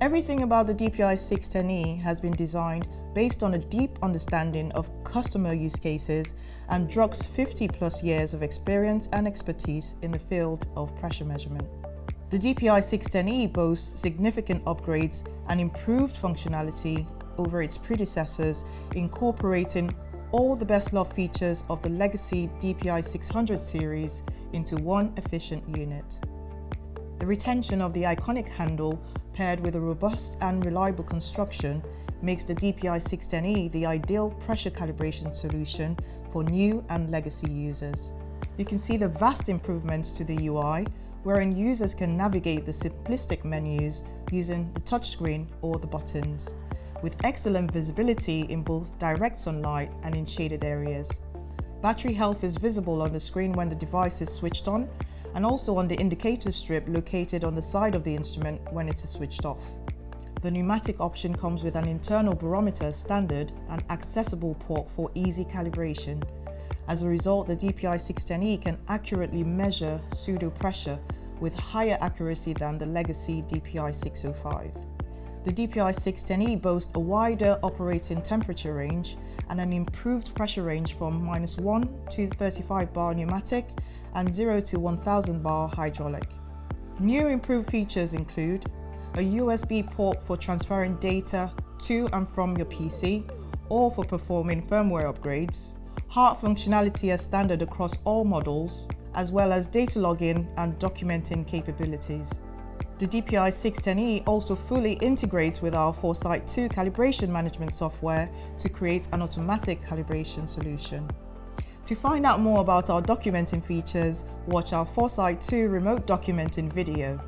Everything about the DPI610E has been designed based on a deep understanding of customer use cases and Druck's 50+ years of experience and expertise in the field of pressure measurement. The DPI610E boasts significant upgrades and improved functionality over its predecessors, incorporating all the best-loved features of the legacy DPI600 series into one efficient unit. The retention of the iconic handle, paired with a robust and reliable construction, makes the DPI610E the ideal pressure calibration solution for new and legacy users. You can see the vast improvements to the UI, wherein users can navigate the simplistic menus using the touchscreen or the buttons, with excellent visibility in both direct sunlight and in shaded areas. Battery health is visible on the screen when the device is switched on, and also on the indicator strip located on the side of the instrument when it is switched off. The pneumatic option comes with an internal barometer standard and accessible port for easy calibration. As a result, the DPI610E can accurately measure pseudo pressure with higher accuracy than the legacy DPI605. The DPI610E boasts a wider operating temperature range and an improved pressure range from -1 to 35 bar pneumatic and 0 to 1000 bar hydraulic. New improved features include a USB port for transferring data to and from your PC or for performing firmware upgrades, HART functionality as standard across all models, as well as data login and documenting capabilities. The DPI610E also fully integrates with our Foresight 2 calibration management software to create an automatic calibration solution. To find out more about our documenting features, watch our Foresight 2 remote documenting video.